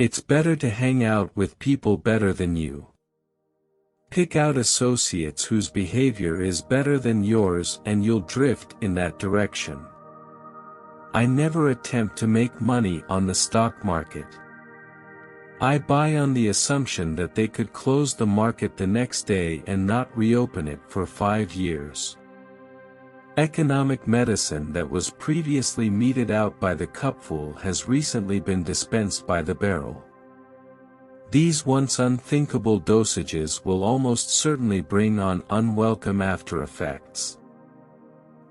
It's better to hang out with people better than you. Pick out associates whose behavior is better than yours and you'll drift in that direction. I never attempt to make money on the stock market. I buy on the assumption that they could close the market the next day and not reopen it for 5 years. Economic medicine that was previously meted out by the cupful has recently been dispensed by the barrel. These once unthinkable dosages will almost certainly bring on unwelcome after effects.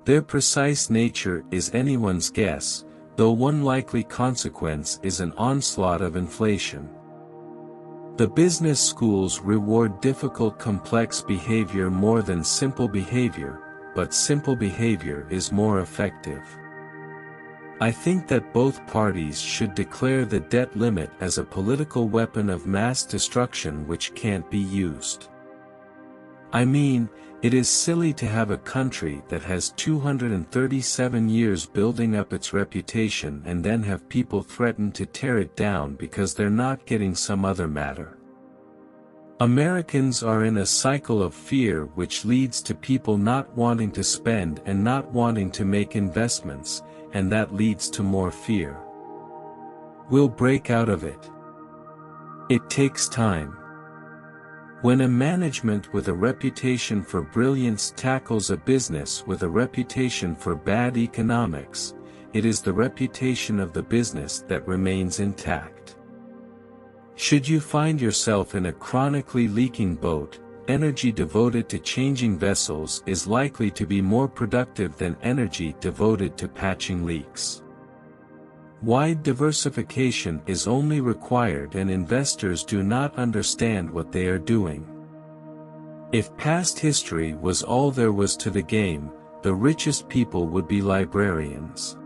Their precise nature is anyone's guess, though one likely consequence is an onslaught of inflation. The business schools reward difficult complex behavior more than simple behavior, but simple behavior is more effective. I think that both parties should declare the debt limit as a political weapon of mass destruction which can't be used. I mean, it is silly to have a country that has 237 years building up its reputation and then have people threaten to tear it down because they're not getting some other matter. Americans are in a cycle of fear which leads to people not wanting to spend and not wanting to make investments, and that leads to more fear. We'll break out of it. It takes time. When a management with a reputation for brilliance tackles a business with a reputation for bad economics, it is the reputation of the business that remains intact. Should you find yourself in a chronically leaking boat, energy devoted to changing vessels is likely to be more productive than energy devoted to patching leaks. Wide diversification is only required and investors do not understand what they are doing. If past history was all there was to the game, the richest people would be librarians.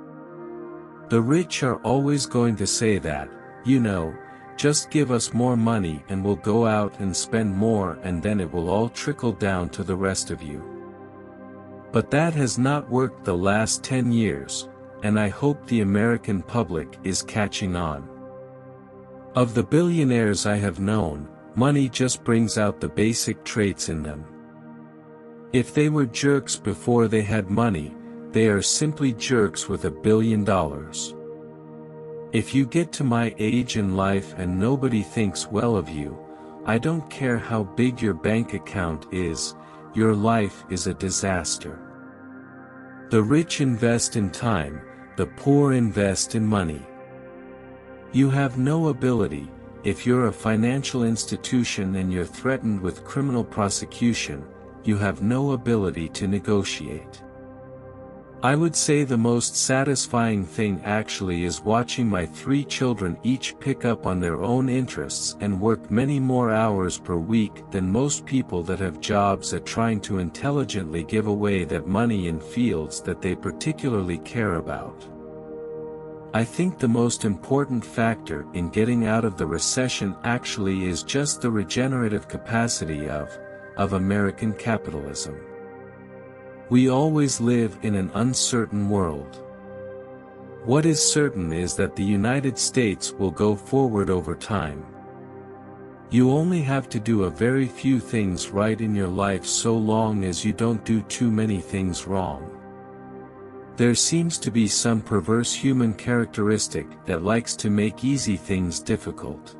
The rich are always going to say that, just give us more money and we'll go out and spend more and then it will all trickle down to the rest of you. But that has not worked the last 10 years, and I hope the American public is catching on. Of the billionaires I have known, money just brings out the basic traits in them. If they were jerks before they had money, they are simply jerks with $1 billion. If you get to my age in life and nobody thinks well of you, I don't care how big your bank account is, your life is a disaster. The rich invest in time, the poor invest in money. You have no ability, if you're a financial institution and you're threatened with criminal prosecution, you have no ability to negotiate. I would say the most satisfying thing actually is watching my 3 children each pick up on their own interests and work many more hours per week than most people that have jobs at trying to intelligently give away that money in fields that they particularly care about. I think the most important factor in getting out of the recession actually is just the regenerative capacity of American capitalism. We always live in an uncertain world. What is certain is that the United States will go forward over time. You only have to do a very few things right in your life so long as you don't do too many things wrong. There seems to be some perverse human characteristic that likes to make easy things difficult.